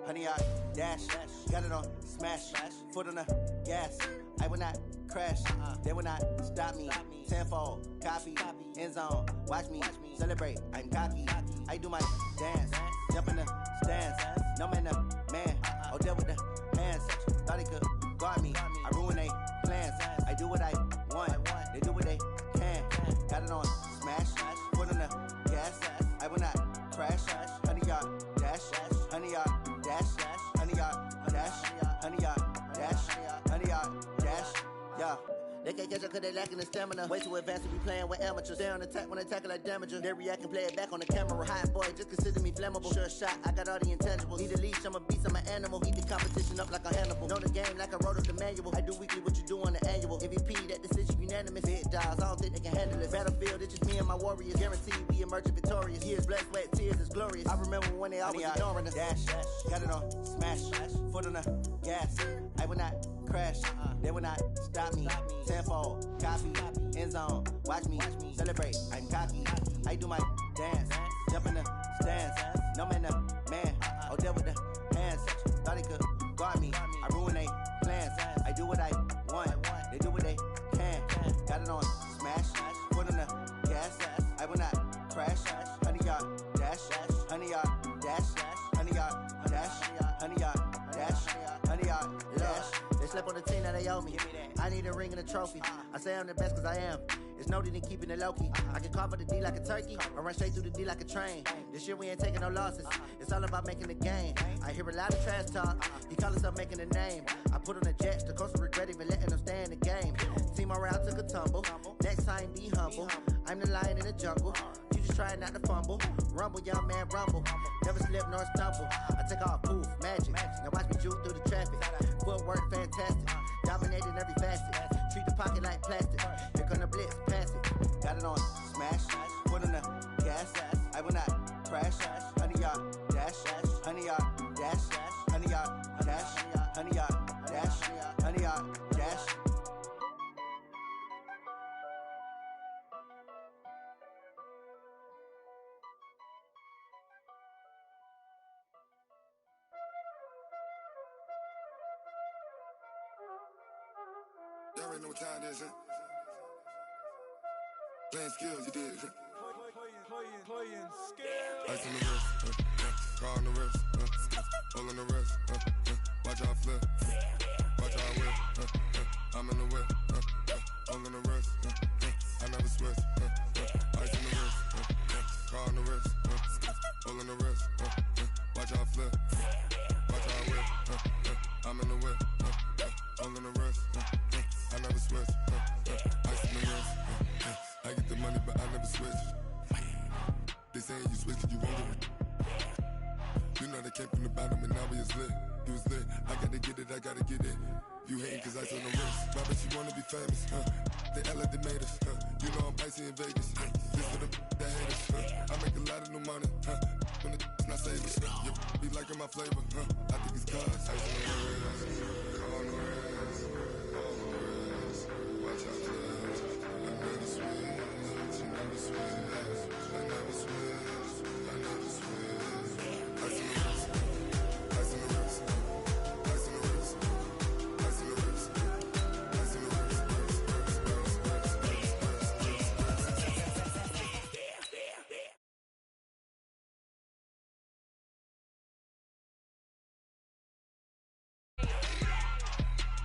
honey yard, dash, got it on, smash, foot on the gas. I will not crash, they will not stop me. Tenfold, copy, end zone, watch me celebrate. I'm cocky, I do my dance, jump in the stands. No man, man, oh there with the hands. Thought he could guard me, I ruin they plans. I do what I want, they do what they can. Got it on, smash, foot on the gas. I will not crash, honey yard, dash, honey yard, dash, honey yard, dash, honey yard, dash, honey yard, dash, yeah. They can't catch up cause they lacking the stamina. Way too advanced to be playing with amateurs. Stay on attack when they tackle like damager. They react and play it back on the camera. Hot boy, just consider me flammable. Sure shot, I got all the intangibles. Need a leash, I'm a beast, I'm an animal. Eat the competition up like a Hannibal. Know the game like I wrote up the manual. I do weekly what you do on the annual. MVP, that decision unanimous. Big dials, I don't think they can handle it. Battlefield, it's just me and my warriors. Guaranteed we emerge victorious. Years, blood, sweat, tears, it's glorious. I remember when they always ignoring us. Dash, got it on, smash, foot on the gas. I will not crash, they will not stop me. Tenfold, copy, end zone, watch me celebrate. I'm cocky, I do my dance, jump in the stands. No man, man, oh there with the hands. Thought he could guard me, I ruin they plans. I do what I want, they do what they can. Got it on, smash, foot on the gas. I will not crash, honey yard, dash, honey yard, dash, honey yard, dash, honey yard, dash, honey yard, dash. They slept on the team that they owe me. I need a ring and a trophy. I say I'm the best cause I am. It's noted in keeping it low-key. I can carve up the D like a turkey, or run straight through the D like a train. This year we ain't taking no losses. It's all about making the game. I hear a lot of trash talk. He call himself making a name. I put on the jets, the coast will regret even letting them stay in the game. Team morale took a tumble. Next time be humble. I'm the lion in the jungle. You just try not to fumble. Rumble, young man, rumble. Never slip nor stumble. I take off, poof, magic. Now watch me juke through the traffic. Footwork fantastic. Dominating every facet. Treat the pocket like plastic. Here come the blitz, pass it. Got it on, smash, foot on the gas. I will not crash, honey yard, dash, honey yard, dash, honey yard, dash, honey yard, dash, honey yard, dash. Y'all already know what time it is, huh? Playing skills, you did. Playing skills. Ice on the wrist, car on the wrist, hole on the wrist, watch how I flip, watch how I whip, I'm in the whip, hole on the wrist, I never switch, ice on the wrist, car on the wrist, hole on the wrist, watch how I flip, watch how I whip, I'm in the whip, hole on the wrist, I never switch, ice on the wrist, I get the money but I never switch. They saying you switch cause you won't get it. You know they came from the bottom and now we is lit. You was lit, I gotta get it, I gotta get it. You hating cause ice on the wrist. Why bet you wanna be famous, They act like they made us, You know I'm icy in Vegas, This for the that hate us, I make a lot of new money, When it's not saving, You be liking my flavor, I think it's cause ice on the wrist, on the wrist, on the wrist. Watch out, cuz I never switch, you never switch. I never switch, I never switch. Ice on the wrist, ice on the wrist, ice on the wrist, ice on the wrist, ice on the wrist,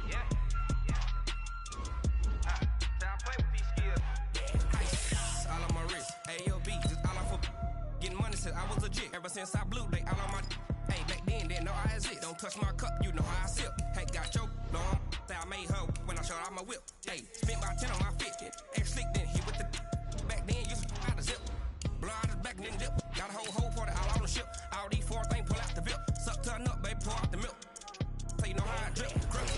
Yeah. I play with these skills. Ice all on my wrist. AOB, just all off of getting money since I was legit. Ever since I blew, they all on my. Hey, back then, didn't know I exist. Don't touch my cup, you know how I sip. Hey, got choked, long. Say I made her when I showed out my whip. Hey, spent my 10 on my fit. Ex slick, then hit with the. Back then, used to out the zip. Blow out his back, then dip. Got a whole party all on the ship. All these four things pull out the VIP. Suck to a nut, baby, pour out the milk. So you know how I drip. Grip.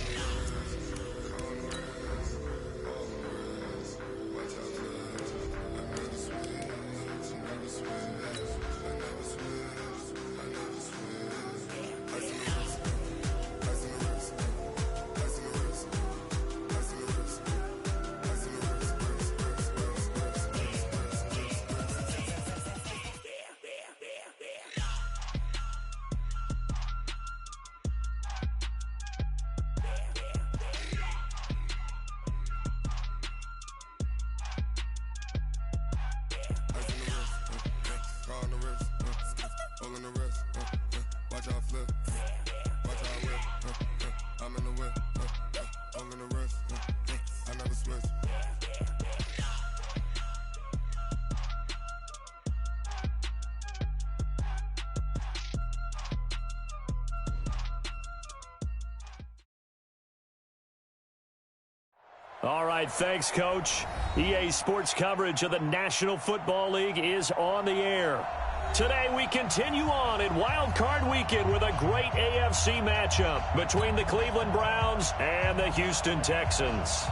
All right, thanks, Coach. EA Sports coverage of the National Football League is on the air. Today we continue on in Wild Card Weekend with a great AFC matchup between the Cleveland Browns and the Houston Texans.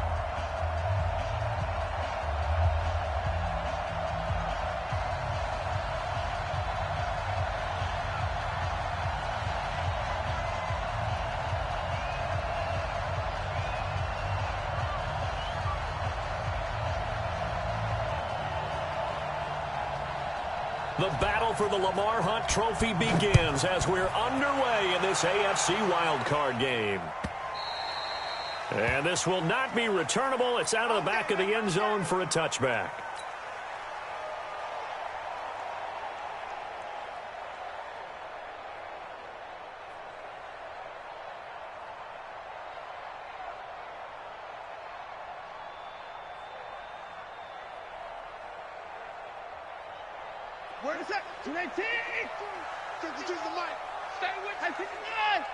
The battle for the Lamar Hunt Trophy begins as we're underway in this AFC wildcard game. And this will not be returnable. It's out of the back of the end zone for a touchback. Where is that? 218! Just use the mic. Stay with me. Hey,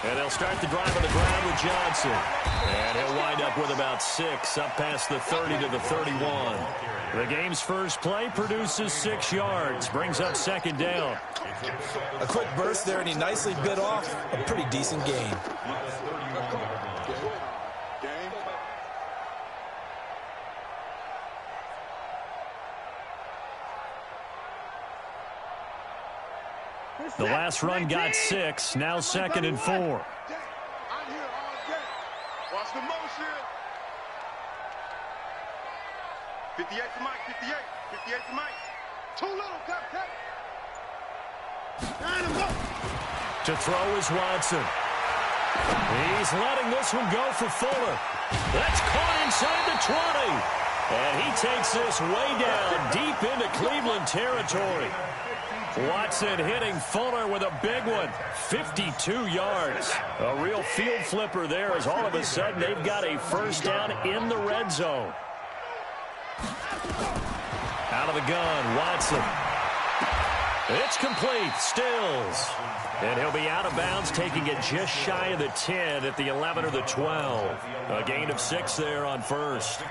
and they'll start the drive on the ground with Johnson. And he'll wind up with about 6, up past the 30 to the 31. The game's first play produces 6 yards, brings up second down. A quick burst there, and he nicely bit off a pretty decent gain. The last run got 6, now 2nd and 4. I'm here all day. Watch the motion. 58 to Mike, 58. 58 to Mike. Too little, cut. To throw is Watson. He's letting this one go for Fuller. That's caught inside the 20. And he takes this way down deep into Cleveland territory. Watson hitting Fuller with a big one, 52 yards. A real field flipper there as all of a sudden they've got a first down in the red zone. Out of the gun, Watson. It's complete, Stills. And he'll be out of bounds, taking it just shy of the 10 at the 11 or the 12. A gain of 6 there on first.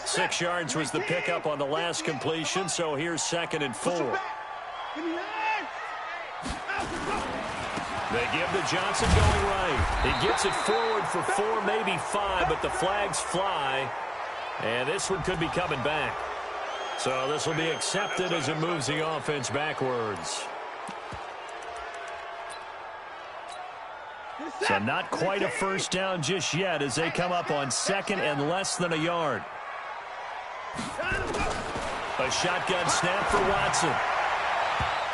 6 yards was the pickup on the last completion, so here's 2nd and 4. They give to Johnson going right. He gets it forward for 4, maybe 5, but the flags fly. And this one could be coming back. So this will be accepted as it moves the offense backwards. So not quite a first down just yet as they come up on 2nd and less than a yard. A shotgun snap for Watson.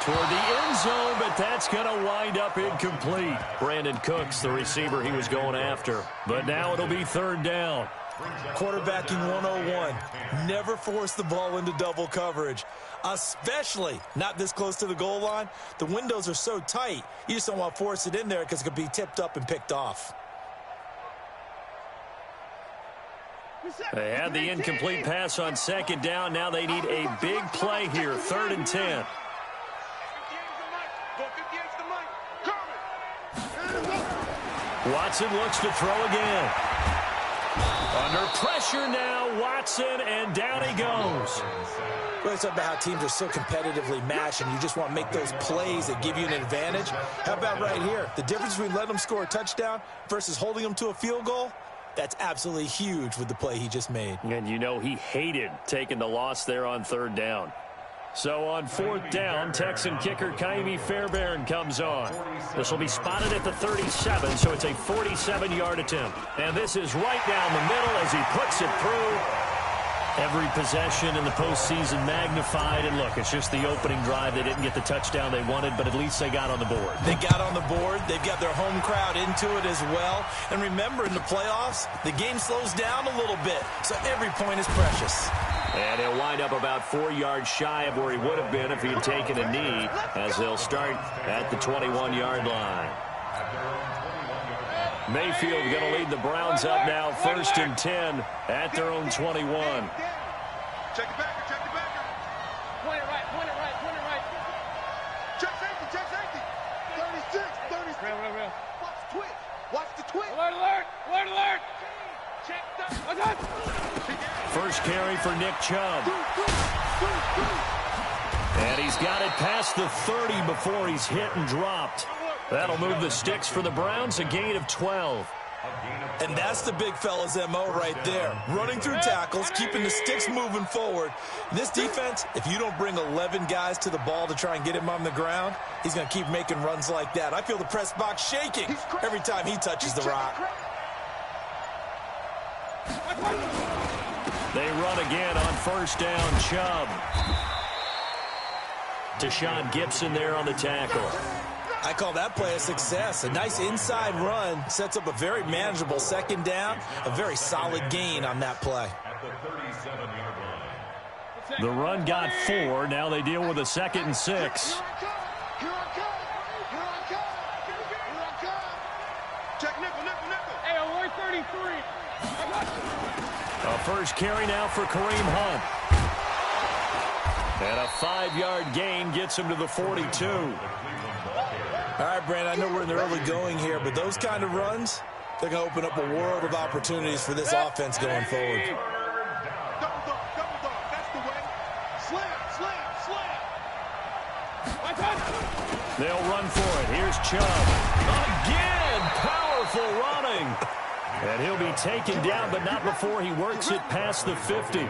Toward the end zone, but that's going to wind up incomplete. Brandon Cooks, the receiver he was going after. But now it'll be 3rd down. Quarterbacking 101. Never force the ball into double coverage, especially not this close to the goal line. The windows are so tight, you just don't want to force it in there because it could be tipped up and picked off. They had the incomplete pass on 2nd down. Now they need a big play here, 3rd and 10. Watson looks to throw again. Under pressure now, Watson, and down he goes. Well, it's about how teams are so competitively matched, and you just want to make those plays that give you an advantage. How about right here? The difference between letting them score a touchdown versus holding them to a field goal, that's absolutely huge with the play he just made. And you know he hated taking the loss there on 3rd down. So on 4th down, Texan kicker Ka'imi Fairbairn comes on. This will be spotted at the 37, so it's a 47-yard attempt. And this is right down the middle as he puts it through. Every possession in the postseason magnified. And look, it's just the opening drive. They didn't get the touchdown they wanted, but at least they got on the board. They got on the board. They've got their home crowd into it as well. And remember, in the playoffs, the game slows down a little bit, so every point is precious. And he'll wind up about 4 yards shy of where he would have been if he had taken a knee, as they'll start at the 21-yard line. Mayfield going to lead the Browns up now, 1st and 10 at their own 21. Check it back. Point it right. Check safety. 36. Real. Watch the twitch. Alert. Check that. First carry for Nick Chubb. And he's got it past the 30 before he's hit and dropped. That'll move the sticks for the Browns, a gain of 12. And that's the big fella's MO right there. Running through tackles, keeping the sticks moving forward. This defense, if you don't bring 11 guys to the ball to try and get him on the ground, he's going to keep making runs like that. I feel the press box shaking every time he touches the rock. They run again on first down, Chubb. Deshaun Gibson there on the tackle. I call that play a success. A nice inside run sets up a very manageable second down, a very solid gain on that play. The run got 4. Now they deal with a 2nd and 6. Check nickel. Hey, alert 33. A first carry now for Kareem Hunt. And a 5-yard gain gets him to the 42. All right, Brandon, I know we're in the early going here, but those kind of runs, they're going to open up a world of opportunities for this offense going forward. Double dog. That's the way. Slam. They'll run for it. Here's Chubb. Again, powerful running. And he'll be taken down, but not before he works it past the 50.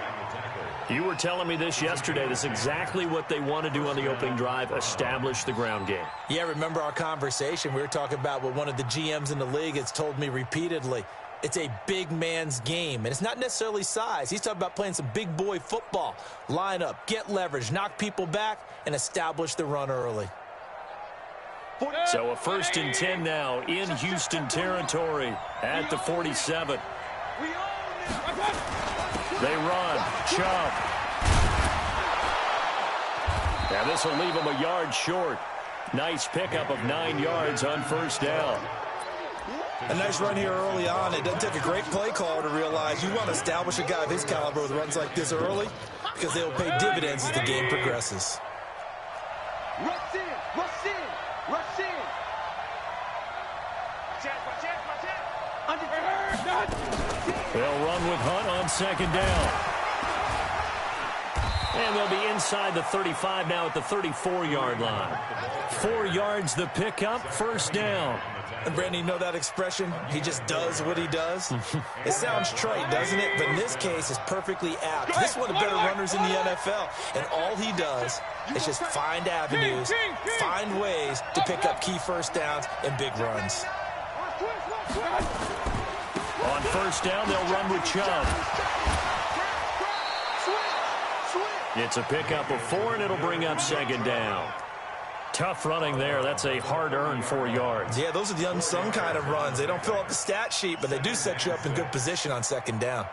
You were telling me this yesterday. That's exactly what they want to do on the opening drive, establish the ground game. Yeah, remember our conversation? We were talking about what one of the GMs in the league has told me repeatedly. It's a big man's game, and it's not necessarily size. He's talking about playing some big boy football. Line up, get leverage, knock people back, and establish the run early. So a 1st and 10 now in Houston territory at the 47. They run. Chubb. Now this will leave him a yard short. Nice pickup of 9 yards on first down. A nice run here early on. It doesn't take a great play caller to realize you want to establish a guy of his caliber with runs like this early because they will pay dividends as the game progresses. Rush in. They'll run with Hunt on 2nd down. And they'll be inside the 35 now at the 34-yard line. 4 yards the pickup, first down. And Brandon, you know that expression? He just does what he does? It sounds trite, doesn't it? But in this case, it's perfectly apt. This is one of the better runners in the NFL. And all he does is just find avenues, find ways to pick up key first downs and big runs. On first down, they'll run with Chubb. It's a pickup of 4, and it'll bring up 2nd down. Tough running there. That's a hard-earned 4 yards. Yeah, those are the unsung kind of runs. They don't fill up the stat sheet, but they do set you up in good position on 2nd down.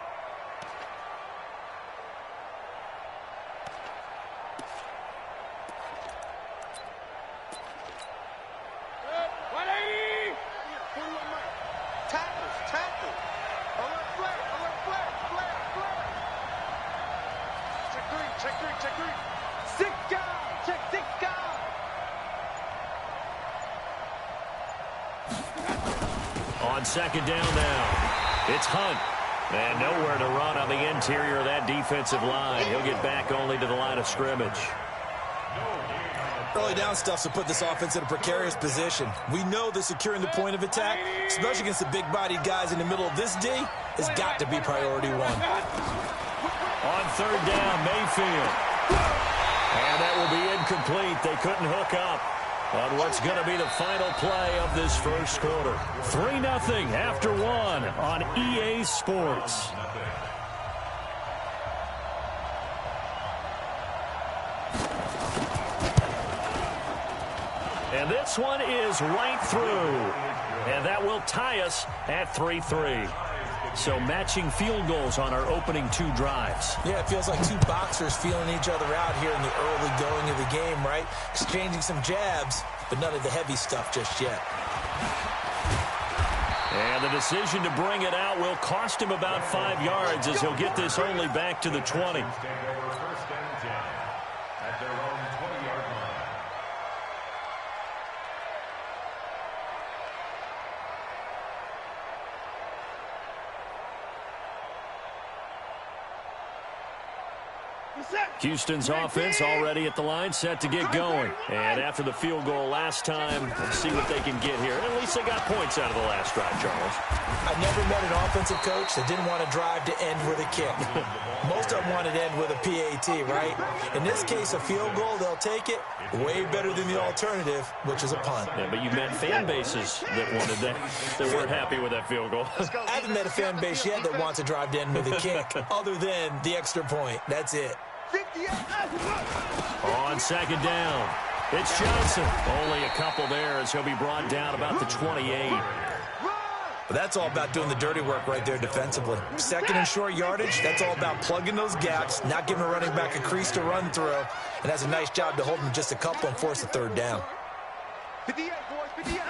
On 2nd down now, it's Hunt. And nowhere to run on the interior of that defensive line. He'll get back only to the line of scrimmage. Early down stuff to put this offense in a precarious position. We know that securing the point of attack, especially against the big-bodied guys in the middle of this D, has got to be priority 1. On 3rd down, Mayfield. And that will be incomplete. They couldn't hook up on what's going to be the final play of this first quarter. 3-0 after 1 on EA Sports. And this one is right through. And that will tie us at 3-3. So matching field goals on our opening 2 drives. Yeah, it feels like 2 boxers feeling each other out here in the early going of the game, right? Exchanging some jabs, but none of the heavy stuff just yet. And the decision to bring it out will cost him about 5 yards as he'll get this only back to the 20. Houston's offense already at the line, set to get going. And after the field goal last time, let's see what they can get here. At least they got points out of the last drive, Charles. I never met an offensive coach that didn't want to drive to end with a kick. Most of them wanted to end with a PAT, right? In this case, a field goal, they'll take it. Way better than the alternative, which is a punt. Yeah, but you met fan bases that wanted that. They weren't happy with that field goal. I haven't met a fan base yet that wants to drive to end with a kick, other than the extra point. That's it. On second down, it's Johnson. Only a couple there as he'll be brought down about the 28. But that's all about doing the dirty work right there defensively. Second and short yardage, that's all about plugging those gaps, not giving a running back a crease to run through, and that's a nice job to hold him just a couple and force a third down. 58, boys, 58.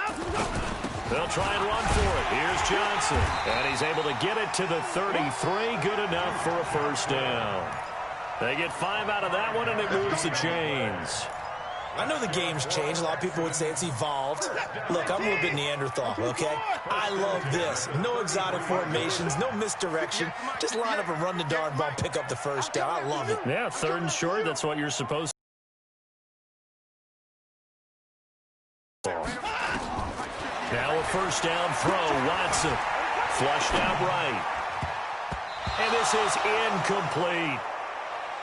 They'll try and run for it. Here's Johnson, and he's able to get it to the 33. Good enough for a first down. They get 5 out of that one, and it moves the chains. I know the game's changed. A lot of people would say it's evolved. Look, I'm a little bit Neanderthal, okay? I love this. No exotic formations, no misdirection. Just line up and run the darn ball, pick up the first down. I love it. Yeah, third and short, that's what you're supposed to do. Now a first down throw, Watson. Flushed out right. And this is incomplete.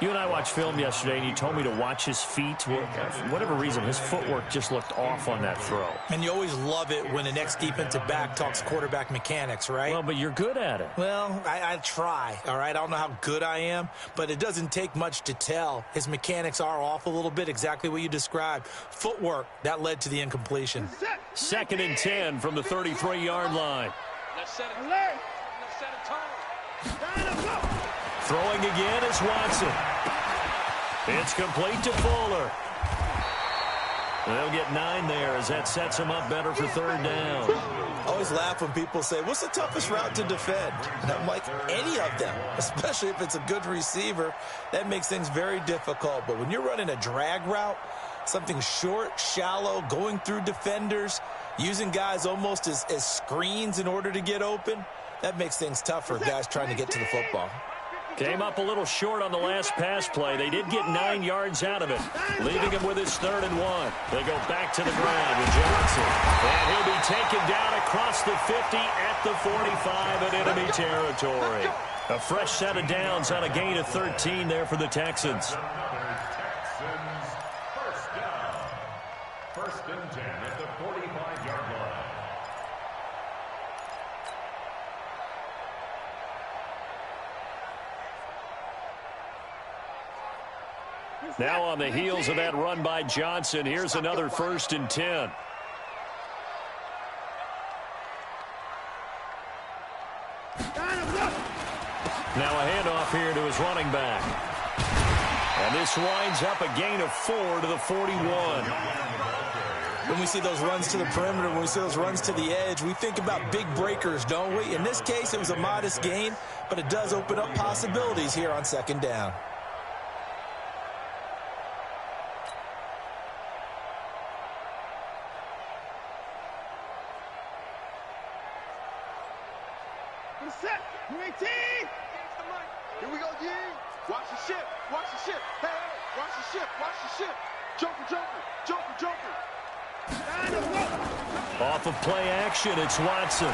You and I watched film yesterday, and you told me to watch his feet. Well, for whatever reason, his footwork just looked off on that throw. And you always love it when the next defensive back talks quarterback mechanics, right? Well, but you're good at it. Well, I try, all right? I don't know how good I am, but it doesn't take much to tell. His mechanics are off a little bit, exactly what you described. Footwork, that led to the incompletion. Second and 10 from the 33-yard line. Let's set it. Let's set a tone. Throwing again is Watson. It's complete to Fuller. They'll get 9 there as that sets them up better for third down. I always laugh when people say, what's the toughest route to defend? And I'm like, any of them, especially if it's a good receiver. That makes things very difficult. But when you're running a drag route, something short, shallow, going through defenders, using guys almost as screens in order to get open, that makes things tough for guys trying to get to the football. Came up a little short on the last pass play. They did get 9 yards out of it, leaving him with his 3rd and 1. They go back to the ground with Johnson. And he'll be taken down across the 50 at the 45 in enemy territory. A fresh set of downs on a gain of 13 there for the Texans. First and 10 at the 45-yard line. Now on the heels of that run by Johnson, here's another 1st and 10. Now a handoff here to his running back. And this winds up a gain of 4 to the 41. When we see those runs to the perimeter, when we see those runs to the edge, we think about big breakers, don't we? In this case, it was a modest gain, but it does open up possibilities here on second down. Here we go, G. Watch the ship. Watch the ship. Hey, hey, watch the ship. Watch the ship. Joker, Joker, Joker, Joker. Off of play action, it's Watson.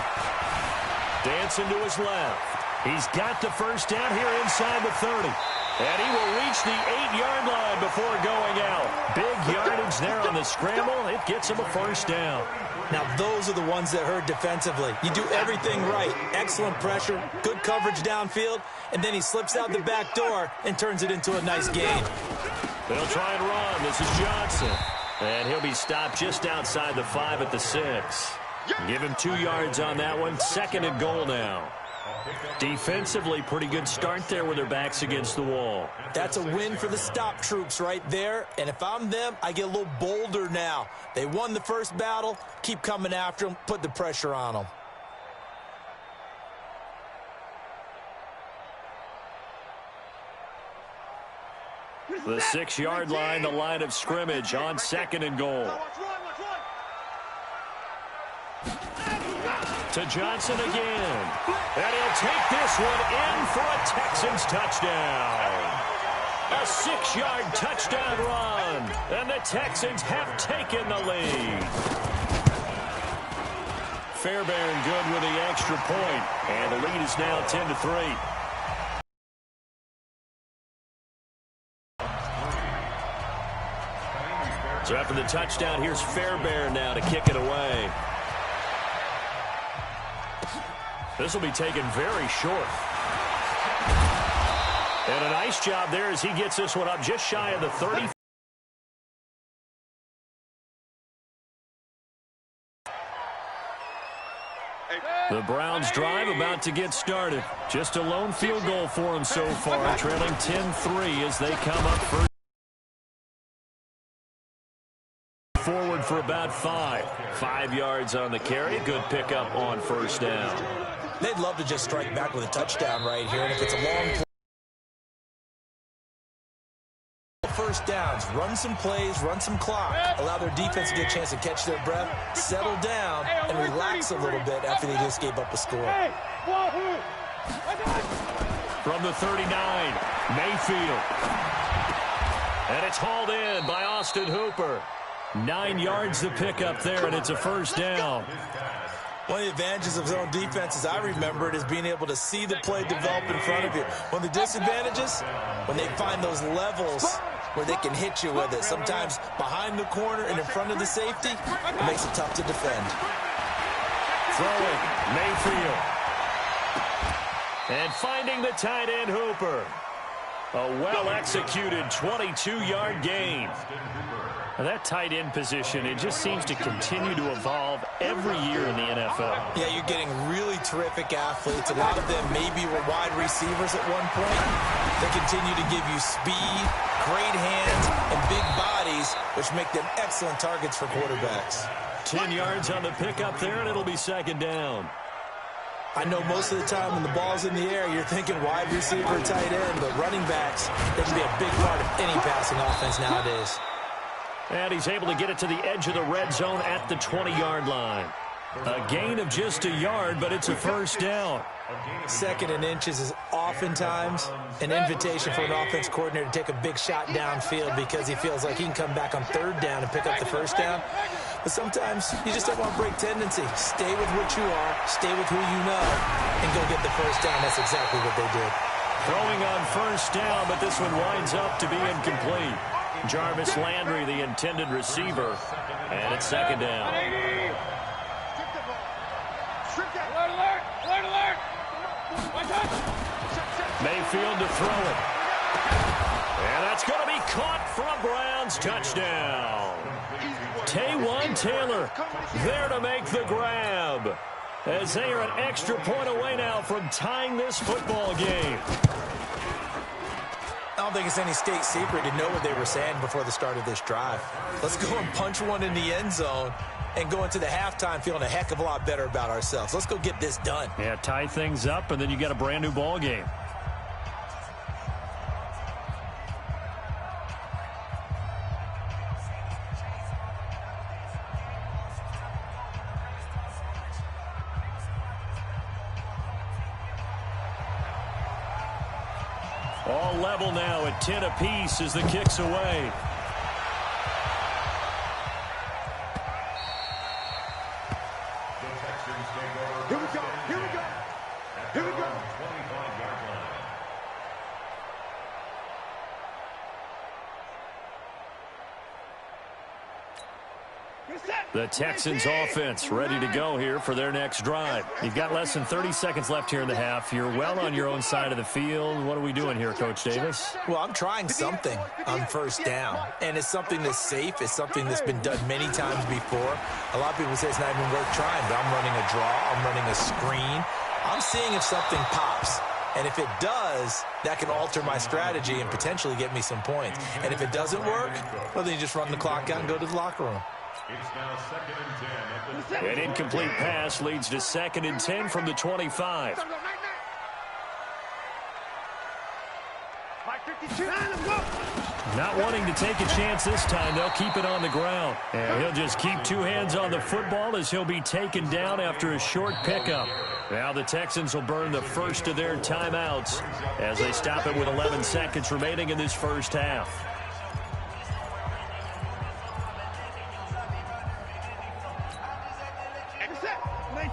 Dancing to his left. He's got the first down here inside the 30. And he will reach the 8-yard line before going out. Big yardage there on the scramble. It gets him a first down. Now, those are the ones that hurt defensively. You do everything right. Excellent pressure, good coverage downfield, and then he slips out the back door and turns it into a nice gain. They'll try and run. This is Johnson. And he'll be stopped just outside the 5 at the 6. Give him 2 yards on that one. 2nd and goal now. Defensively, pretty good start there with their backs against the wall. That's a win for the stop troops right there. And if I'm them, I get a little bolder now. They won the first battle. Keep coming after them. Put the pressure on them. The 6-yard line, the line of scrimmage on 2nd and goal. To Johnson again. And he'll take this one in for a Texans touchdown. A 6-yard touchdown run. And the Texans have taken the lead. Fairbairn good with the extra point. And the lead is now 10-3. So after the touchdown, here's Fairbairn now to kick it away. This will be taken very short. And a nice job there as he gets this one up just shy of the 30. The Browns drive about to get started. Just a lone field goal for them so far, trailing 10-3 as they come up first. Forward for about 5. 5 yards on the carry. Good pickup on first down. They'd love to just strike back with a touchdown right here. And if it's a long play, first downs, run some plays, run some clock, allow their defense to get a chance to catch their breath, settle down, and relax a little bit after they just gave up a score. From the 39, Mayfield. And it's hauled in by Austin Hooper. 9 yards to pick up there, and it's a first down. One of the advantages of zone defense, as I remember it, is being able to see the play develop in front of you. One of the disadvantages, when they find those levels where they can hit you with it. Sometimes behind the corner and in front of the safety, it makes it tough to defend. Throwing, Mayfield. And finding the tight end, Hooper. A well-executed 22-yard gain. Now that tight end position, it just seems to continue to evolve every year in the NFL. Yeah, you're getting really terrific athletes. A lot of them maybe were wide receivers at one point. They continue to give you speed, great hands, and big bodies, which make them excellent targets for quarterbacks. 10 yards on the pickup there, and it'll be second down. I know most of the time when the ball's in the air, you're thinking wide receiver, tight end, but running backs, they can be a big part of any passing offense nowadays. And he's able to get it to the edge of the red zone at the 20-yard line. A gain of just a yard, but it's a first down. 2nd and inches is oftentimes an invitation for an offense coordinator to take a big shot downfield because he feels like he can come back on 3rd down and pick up the first down. But sometimes you just don't want to break tendency. Stay with what you are, stay with who you know, and go get the first down. That's exactly what they did. Throwing on first down, but this one winds up to be incomplete. Jarvis Landry, the intended receiver, and it's second down. Mayfield to throw it. And that's going to be caught for a Browns touchdown. Taywan Taylor there to make the grab, as they are an extra point away now from tying this football game. I don't think it's any state secret to know what they were saying before the start of this drive. Let's go and punch one in the end zone and go into the halftime feeling a heck of a lot better about ourselves. Let's go get this done. Yeah, tie things up, and then you got a brand new ball game. All level now at 10 apiece as the kick's away. Here we go. Here we go. Here we go. The Texans offense ready to go here for their next drive. You've got less than 30 seconds left here in the half. You're well on your own side of the field. What are we doing here, Coach Davis? Well, I'm trying something on first down, and it's something that's safe. It's something that's been done many times before. A lot of people say it's not even worth trying, but I'm running a draw. I'm running a screen. I'm seeing if something pops. And if it does, that can alter my strategy and potentially get me some points. And if it doesn't work, well, then you just run the clock out and go to the locker room. It's now 2nd and 10. An incomplete pass leads to 2nd and 10 from the 25. Not wanting to take a chance this time, they'll keep it on the ground. And he'll just keep two hands on the football as he'll be taken down after a short pickup. Now the Texans will burn the first of their timeouts as they stop it with 11 seconds remaining in this first half.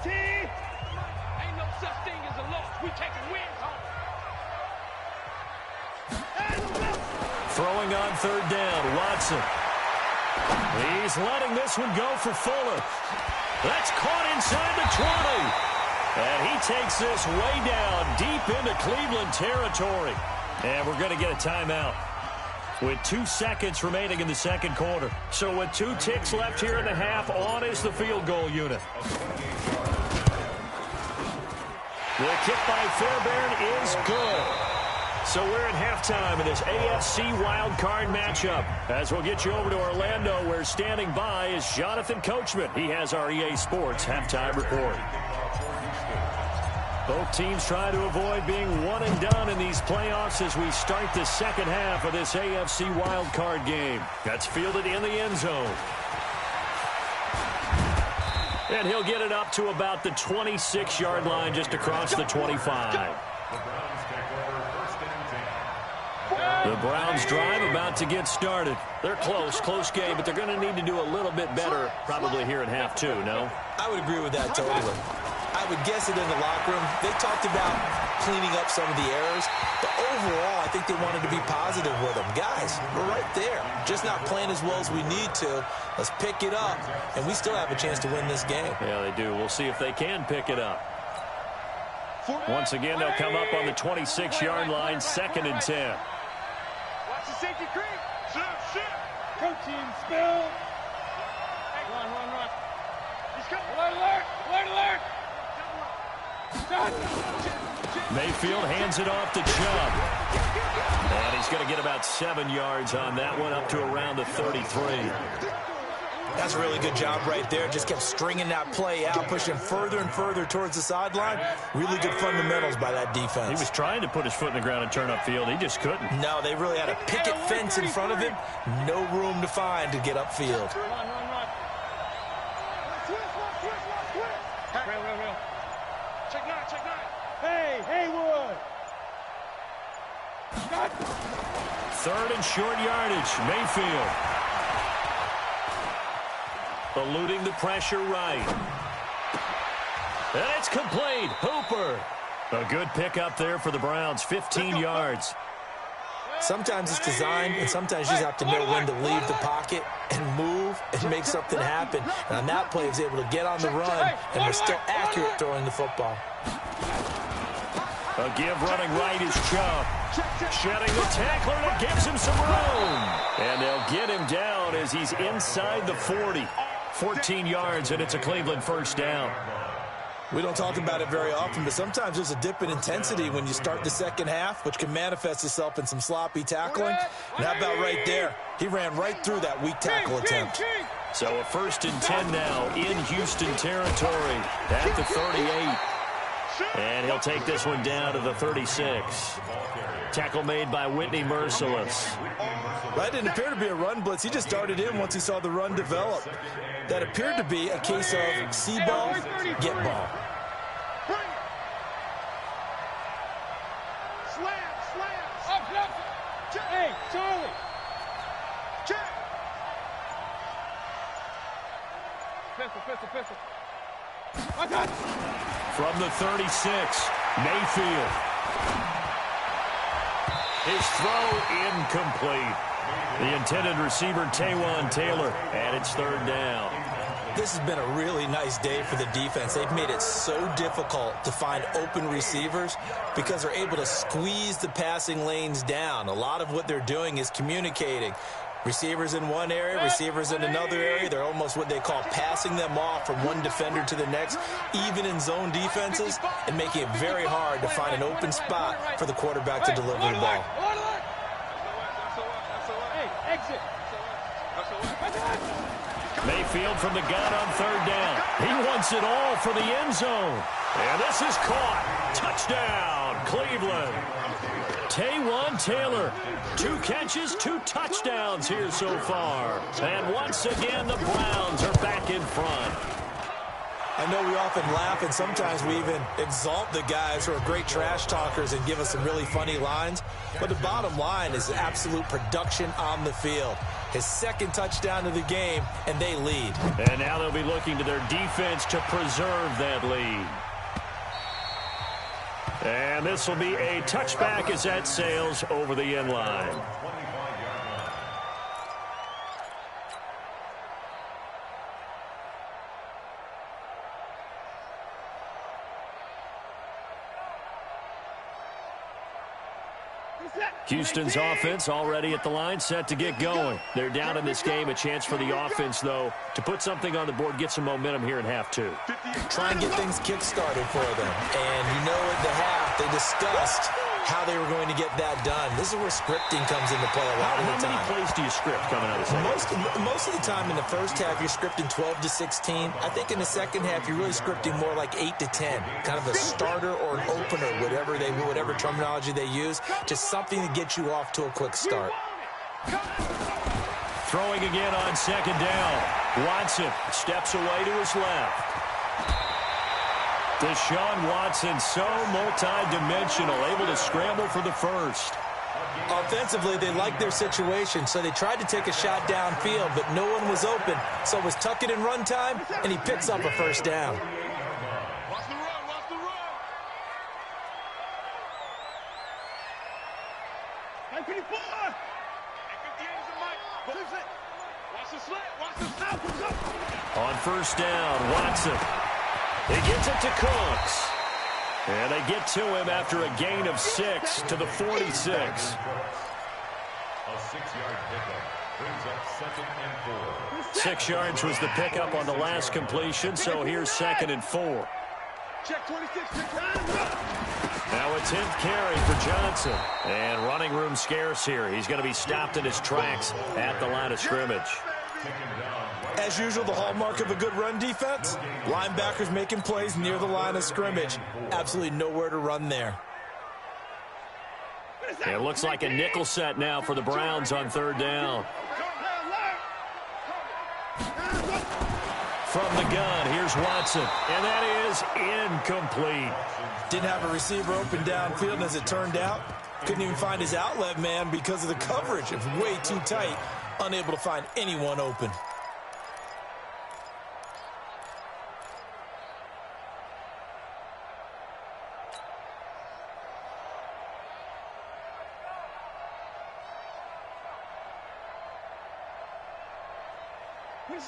Ain't no such thing as a loss. We taking wins home. Throwing on 3rd down, Watson. He's letting this one go for Fuller. That's caught inside the 20. And he takes this way down deep into Cleveland territory. And we're going to get a timeout with 2 seconds remaining in the second quarter. So with 2 ticks left here in the half, on is the field goal unit. The kick by Fairbairn is good. So we're at halftime in this AFC wildcard matchup. As we'll get you over to Orlando, where standing by is Jonathan Coachman. He has our EA Sports halftime report. Both teams try to avoid being one and done in these playoffs as we start the second half of this AFC wildcard game. That's fielded in the end zone. And he'll get it up to about the 26-yard line just across the 25. The Browns drive about to get started. They're close game, but they're going to need to do a little bit better probably here at half 2, no? I would agree with that totally. I would guess it in the locker room. They talked about cleaning up some of the errors, but overall, I think they wanted to be positive with them. Guys, we're right there. Just not playing as well as we need to. Let's pick it up, and we still have a chance to win this game. Yeah, they do. We'll see if they can pick it up. Once again, they'll come up on the 26-yard line, 2nd and 10. Watch the safety creep. Shift. Coaching spill. Run. He's coming. Alert. Mayfield hands it off to Chubb. And he's going to get about 7 yards on that one, up to around the 33. That's a really good job right there. Just kept stringing that play out, pushing further and further towards the sideline. Really good fundamentals by that defense. He was trying to put his foot in the ground and turn upfield. He just couldn't. No, they really had a picket fence in front of him. No room to find to get upfield. Run. Real. Check nine. Hey, Haywood. 3rd and short yardage. Mayfield. Eluding the pressure right. And it's complete. Hooper. A good pickup there for the Browns. 15 yards. Sometimes it's designed, and sometimes you just have to know when to leave the pocket and move and make something happen. And on that play, he was able to get on the run, and was still accurate throwing the football. A give running right is Chubb. Shedding the tackler, and it gives him some room. And they'll get him down as he's inside the 40. 14 yards, and it's a Cleveland first down. We don't talk about it very often, but sometimes there's a dip in intensity when you start the second half, which can manifest itself in some sloppy tackling. And how about right there? He ran right through that weak tackle attempt. So a 1st and 10 now in Houston territory at the 38. And he'll take this one down to the 36. Tackle made by Whitney Merciless. That didn't appear to be a run blitz. He just started in once he saw the run develop. That appeared to be a case of see ball, get ball. Slam. Up. Hey, Charlie. Check. Pistol. I got it. From the 36, Mayfield. His throw incomplete. The intended receiver, Taywan Taylor, and it's 3rd down. This has been a really nice day for the defense. They've made it so difficult to find open receivers because they're able to squeeze the passing lanes down. A lot of what they're doing is communicating. Receivers in one area, receivers in another area. They're almost what they call passing them off from one defender to the next, even in zone defenses, and making it very hard to find an open spot for the quarterback to deliver the ball. Mayfield from the gun on third down. He wants it all for the end zone. And this is caught. Touchdown, Cleveland. Taywan Taylor, 2 catches, 2 touchdowns here so far. And once again, the Browns are back in front. I know we often laugh, and sometimes we even exalt the guys who are great trash talkers and give us some really funny lines. But the bottom line is absolute production on the field. His second touchdown of the game, and they lead. And now they'll be looking to their defense to preserve that lead. And this will be a touchback as that sails over the end line. Houston's offense already at the line, set to get going. They're down in this game. A chance for the offense, though, to put something on the board, get some momentum here in half 2. Try and get things kick-started for them. And you know at the half, they discussed how they were going to get that done. This is where scripting comes into play a lot of the time. How many plays do you script coming out of the second? Most of the time in the first half, you're scripting 12 to 16. I think in the second half, you're really scripting more like 8 to 10. Kind of a starter or an opener, whatever terminology they use. Just something to get you off to a quick start. Throwing again on second down. Watson steps away to his left. Deshaun Watson, so multi-dimensional, able to scramble for the first. Offensively, they liked their situation, so they tried to take a shot downfield, but no one was open. So it was tuck it in run time, and he picks up a first down. Watch the run, watch the run. Watch the slant, watch the slant. On first down, Watson. He gets it to Cooks. And they get to him after a gain of 6 to the 46. A 6-yard pickup brings up 2nd and 4. 6 yards was the pickup on the last completion, so here's 2nd and 4. Check 26. Now a 10th carry for Johnson. And running room scarce here. He's going to be stopped in his tracks at the line of scrimmage. As usual, the hallmark of a good run defense, linebackers making plays near the line of scrimmage. Absolutely nowhere to run there. It looks like a nickel set now for the Browns on third down. From the gun, here's Watson. And that is incomplete. Didn't have a receiver open downfield, and as it turned out, couldn't even find his outlet man because of the coverage. It was way too tight, unable to find anyone open.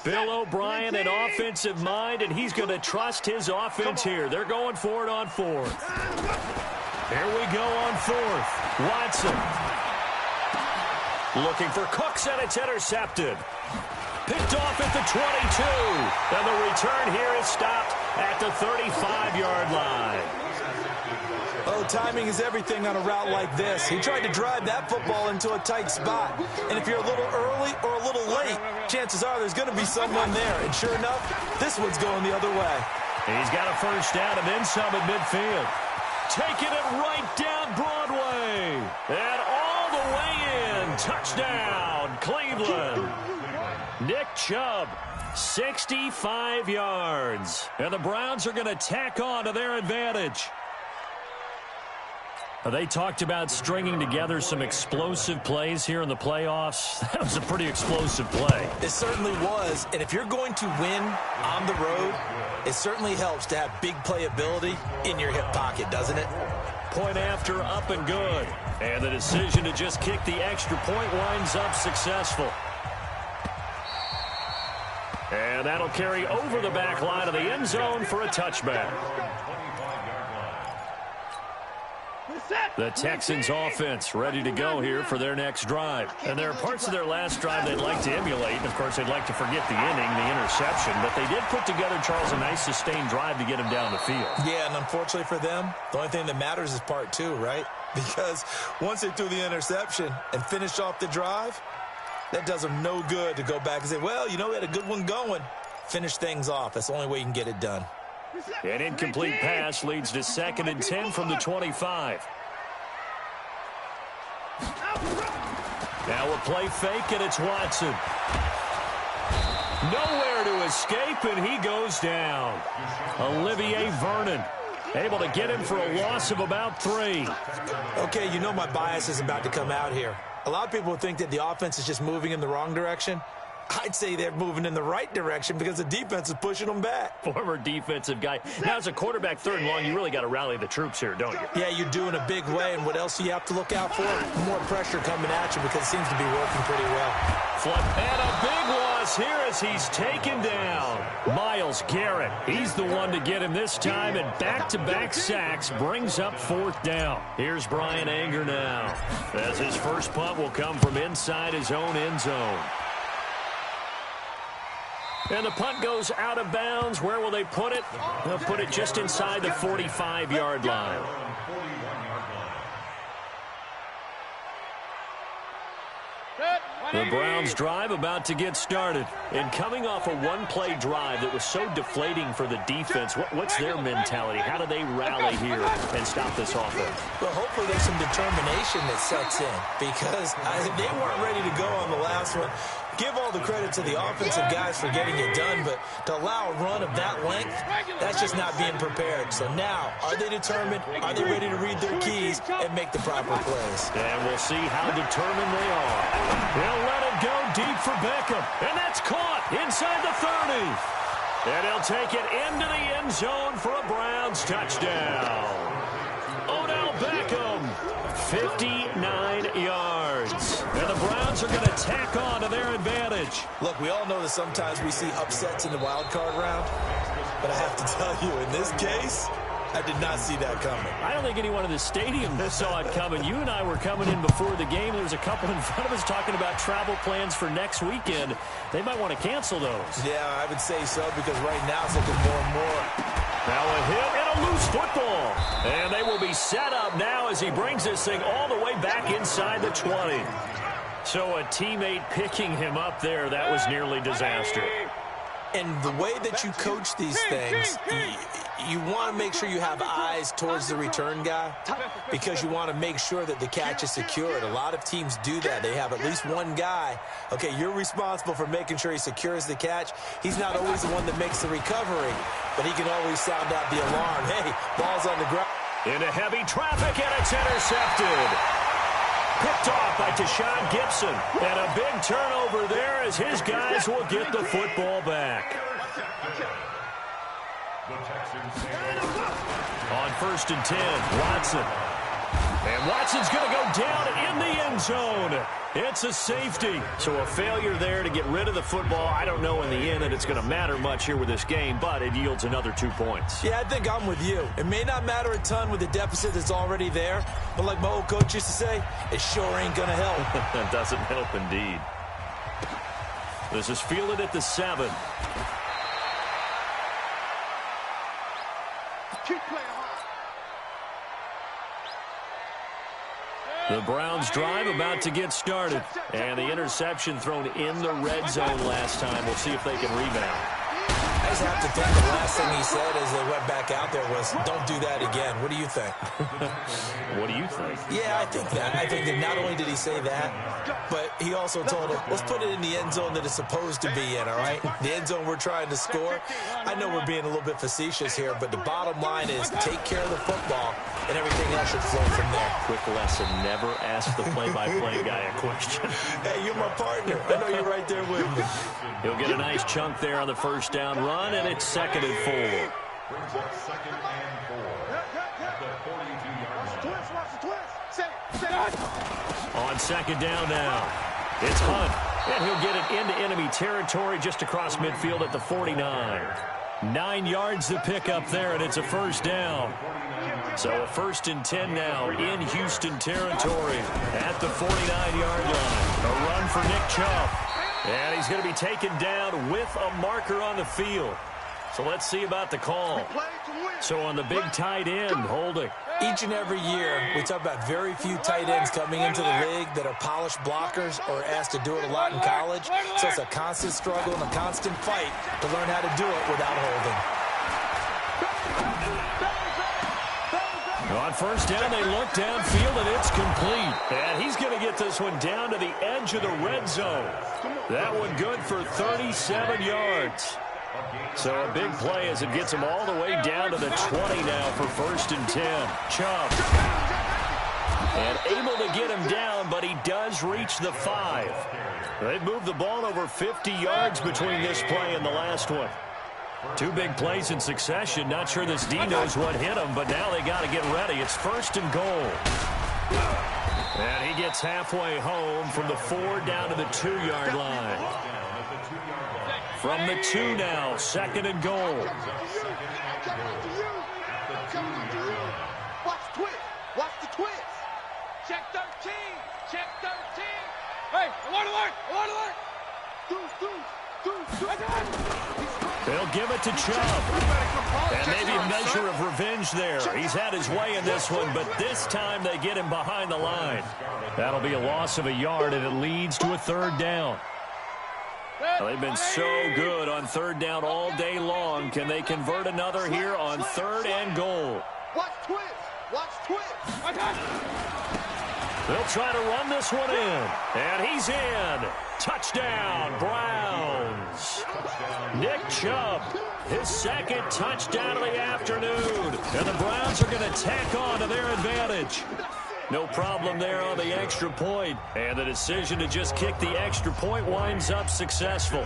Bill O'Brien, an offensive mind, and he's going to trust his offense here. They're going for it on 4th. Here we go on 4th. Watson. Looking for Cooks, and it's intercepted. Picked off at the 22. And the return here is stopped at the 35-yard line. Oh, timing is everything on a route like this. He tried to drive that football into a tight spot. And if you're a little early or a little late, chances are there's going to be someone there. And sure enough, this one's going the other way. He's got a first down and then some at midfield. Taking it right down Broadway. And all the way in. Touchdown, Cleveland. Nick Chubb, 65 yards. And the Browns are going to tack on to their advantage. They talked about stringing together some explosive plays here in the playoffs. That was a pretty explosive play. It certainly was. And if you're going to win on the road, it certainly helps to have big playability in your hip pocket, doesn't it? Point after, up and good. And the decision to just kick the extra point winds up successful. And that'll carry over the back line of the end zone for a touchback. The Texans offense ready to go here for their next drive. And there are parts of their last drive they'd like to emulate. And, of course, they'd like to forget the inning, the interception. But they did put together, Charles, a nice sustained drive to get him down the field. Yeah, and unfortunately for them, the only thing that matters is part two, right? Because once they threw the interception and finished off the drive, that does them no good to go back and say, well, you know, we had a good one going. Finish things off. That's the only way you can get it done. An incomplete pass leads to 2nd and 10 from the 25. Now a play fake, and it's Watson. Nowhere to escape, and he goes down. Olivier Vernon able to get him for a loss of about 3. Okay, you know my bias is about to come out here. A lot of people think that the offense is just moving in the wrong direction. I'd say they're moving in the right direction because the defense is pushing them back. Former defensive guy. Now, as a quarterback 3rd and long, you really got to rally the troops here, don't you? Yeah, you do in a big way, and what else do you have to look out for? More pressure coming at you because it seems to be working pretty well. And a big loss here as he's taken down. Myles Garrett, he's the one to get him this time, and back-to-back sacks brings up 4th down. Here's Bryan Anger now, as his first punt will come from inside his own end zone. And the punt goes out of bounds. Where will they put it? They'll put it just inside the 45-yard line. The Browns drive about to get started. And coming off a one-play drive that was so deflating for the defense, what's their mentality? How do they rally here and stop this offense? Well, hopefully there's some determination that sets in because they weren't ready to go on the last one. Give all the credit to the offensive guys for getting it done, but to allow a run of that length, that's just not being prepared. So now, are they determined? Are they ready to read their keys and make the proper plays? And we'll see how determined they are. They'll let it go deep for Beckham, and that's caught inside the 30. And he'll take it into the end zone for a Browns touchdown. Odell Beckham, 59 yards. And the Browns are going to tack on to their advantage. Look, we all know that sometimes we see upsets in the wild card round, but I have to tell you, in this case, I did not see that coming. I don't think anyone in the stadium saw it coming. You and I were coming in before the game. There was a couple in front of us talking about travel plans for next weekend. They might want to cancel those. Yeah, I would say so because right now it's looking more and more. Now a hit and a loose football. And they will be set up now as he brings this thing all the way back inside the 20. So a teammate picking him up there, that was nearly disaster. And the way that you coach these things, you want to make sure you have eyes towards the return guy because you want to make sure that the catch is secured. A lot of teams do that. They have at least one guy. Okay, you're responsible for making sure he secures the catch. He's not always the one that makes the recovery, but he can always sound out the alarm. Hey, ball's on the ground. Into heavy traffic, and it's intercepted. Picked off by Tashawn Gibson. And a big turnover there as his guys will get the football back. On 1st and 10, Watson. And Watson's going to go down in the end zone. It's a safety. So a failure there to get rid of the football. I don't know in the end that it's going to matter much here with this game, but it yields another 2 points. Yeah, I think I'm with you. It may not matter a ton with the deficit that's already there, but like my old coach used to say, it sure ain't going to help. That doesn't help indeed. This is fielded at the 7. The Browns drive about to get started. And the interception thrown in the red zone last time. We'll see if they can rebound. I just have to think the last thing he said as they went back out there was, don't do that again. What do you think? What do you think? Yeah, I think that. I think that not only did he say that, but he also told him, let's put it in the end zone that it's supposed to be in, all right? The end zone we're trying to score. I know we're being a little bit facetious here, but the bottom line is take care of the football, and everything else should flow from there. Quick lesson, never ask the play-by-play guy a question. Hey, you're my partner. I know you're right there with me. He'll get a nice chunk there on the first down run, and it's 2nd and 4. Brings up 2nd and 4 at the 42-yard line. On 2nd down now, it's Hunt, and he'll get it into enemy territory just across midfield at the 49. 9 yards to pick up there, and it's a first down. So a 1st and 10 now in Houston territory at the 49-yard line. A run for Nick Chubb. And he's going to be taken down with a marker on the field. So let's see about the call. So on the big tight end, holding. Each and every year, we talk about very few tight ends coming into the league that are polished blockers or asked to do it a lot in college. So it's a constant struggle and a constant fight to learn how to do it without holding. On 1st down, they look downfield, and it's complete. And he's going to get this one down to the edge of the red zone. That one good for 37 yards. So a big play as it gets him all the way down to the 20 now for 1st and 10. Chubb. And able to get him down, but he does reach the 5. They've moved the ball over 50 yards between this play and the last one. 2 big plays in succession. Not sure this D knows what hit him, but now they got to get ready. It's 1st and goal. And he gets halfway home from the 4 down to the 2-yard line. From the 2 now, 2nd and goal. Watch the twist. Watch the twist. Check 13. Check 13. Hey, I want to work. They'll give it to Chubb. And maybe a measure of revenge there. He's had his way in this one, but this time they get him behind the line. That'll be a loss of a yard, and it leads to a 3rd down. Well, they've been so good on 3rd down all day long. Can they convert another here on 3rd and goal? Watch twist. Watch twist. They'll try to run this one in. And he's in. Touchdown, Browns. Nick Chubb, his 2nd touchdown of the afternoon. And the Browns are going to tack on to their advantage. No problem there on the extra point. And the decision to just kick the extra point winds up successful.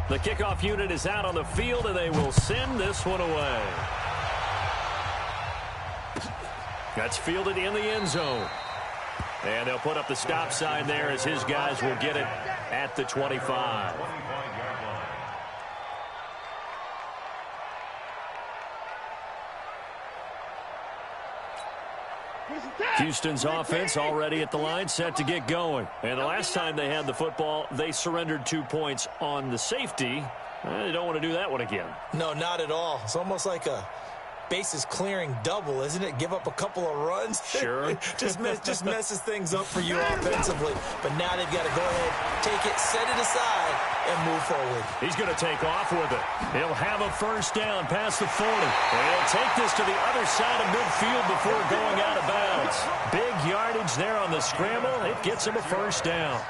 The kickoff unit is out on the field, and they will send this one away. That's fielded in the end zone. And they'll put up the stop sign there as his guys will get it at the 25. Houston's offense already at the line, set to get going. And the last time they had the football, they surrendered 2 points on the safety. They don't want to do that one again. No, not at all. It's almost like a bases clearing double, isn't it? Give up a couple of runs. Sure. just messes things up for you offensively. But now they've got to go ahead, take it, set it aside, and move forward. He's going to take off with it. He'll have a 1st down past the 40. And he'll take this to the other side of midfield before going out of bounds. Big yardage there on the scramble. It gets him a 1st down.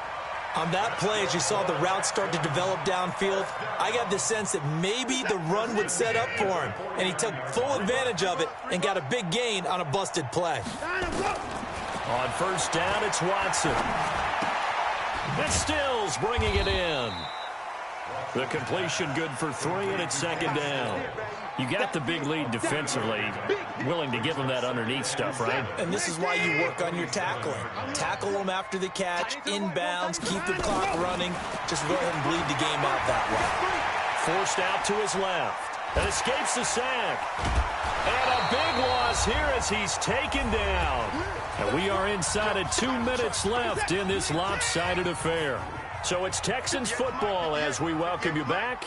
On that play, as you saw the route start to develop downfield, I got the sense that maybe the run would set up for him. And he took full advantage of it and got a big gain on a busted play. On 1st down, it's Watson. And Stills bringing it in. The completion good for 3, and it's 2nd down. You got the big lead defensively, willing to give them that underneath stuff, right? And this is why you work on your tackling. Tackle them after the catch, inbounds, keep the clock running. Just go ahead and bleed the game out that way. Forced out to his left. And escapes the sack. And a big loss here as he's taken down. And we are inside of 2 minutes left in this lopsided affair. So it's Texans football as we welcome you back.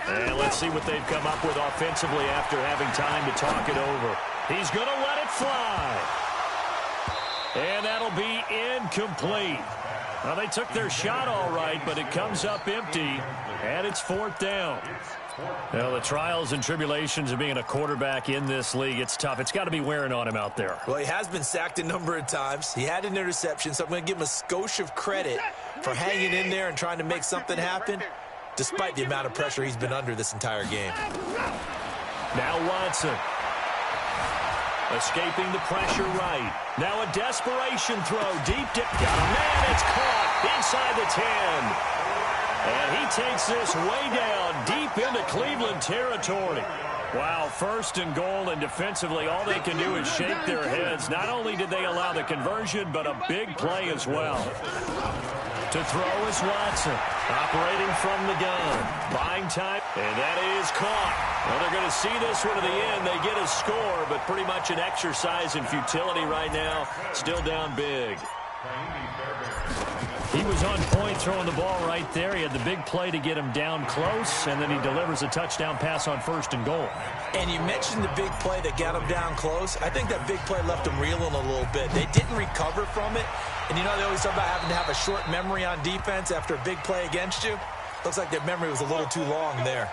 And let's see what they've come up with offensively after having time to talk it over. He's going to let it fly. And that'll be incomplete. Well, they took their shot all right, but it comes up empty, and it's 4th down. Well, the trials and tribulations of being a quarterback in this league, it's tough. It's got to be wearing on him out there. Well, he has been sacked a number of times. He had an interception, so I'm going to give him a skosh of credit for hanging in there and trying to make something happen, despite the amount of pressure he's been under this entire game. Now Watson. Escaping the pressure right. Now a desperation throw. Deep dip. Got a man. It's caught inside the 10. And he takes this way down deep into Cleveland territory. Wow, 1st and goal, and defensively all they can do is shake their heads. Not only did they allow the conversion, but a big play as well. To throw is Watson. Operating from the gun. Buying time. And that is caught. Well, they're going to see this one to the end. They get a score, but pretty much an exercise in futility right now. Still down big. He was on point throwing the ball right there. He had the big play to get him down close, and then he delivers a touchdown pass on 1st and goal. And you mentioned the big play that got him down close. I think that big play left him reeling a little bit. They didn't recover from it. And you know they always talk about having to have a short memory on defense after a big play against you. Looks like their memory was a little too long there.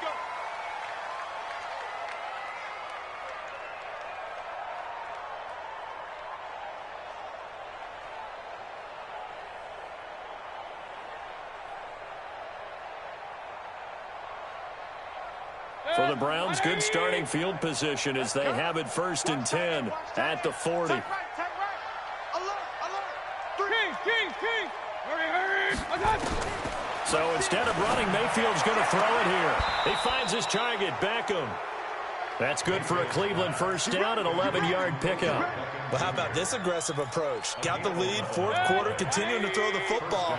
For the Browns, good starting field position as they have it 1st and 10 at the 40. So instead of running, Mayfield's going to throw it here. He finds his target, Beckham. That's good for a Cleveland 1st down, an 11-yard pickup. But how about this aggressive approach? Got the lead, 4th quarter, continuing to throw the football.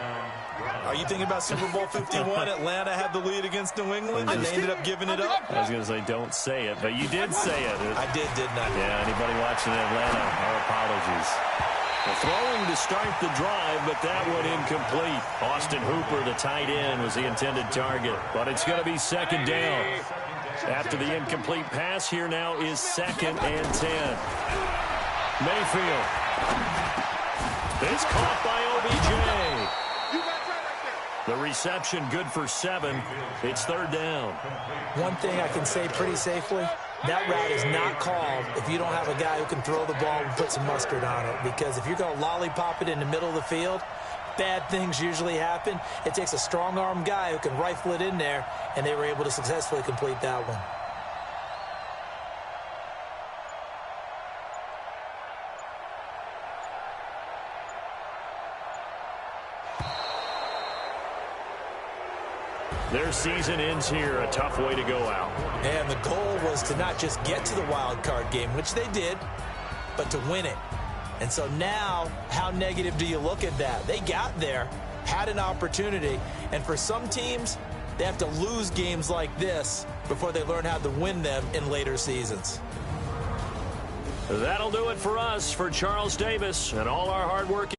Are you thinking about Super Bowl 51? Atlanta had the lead against New England, and they ended up giving it up? I was going to say, don't say it, but you did say it. I did, didn't I? Yeah, anybody watching Atlanta, our apologies. The throwing to start the drive, but that one incomplete. Austin Hooper, the tight end, was the intended target, but it's going to be 2nd down. After the incomplete pass, here now is 2nd and 10. Mayfield. It's caught by OBJ. The reception good for 7. It's 3rd down. One thing I can say pretty safely, that route is not called if you don't have a guy who can throw the ball and put some mustard on it. Because if you're going to lollipop it in the middle of the field, bad things usually happen. It takes a strong-arm guy who can rifle it in there, and they were able to successfully complete that one. Their season ends here. A tough way to go out. And the goal was to not just get to the wild card game, which they did, but to win it. And so now, how negative do you look at that? They got there, had an opportunity, and for some teams, they have to lose games like this before they learn how to win them in later seasons. That'll do it for us. For Charles Davis and all our hard work.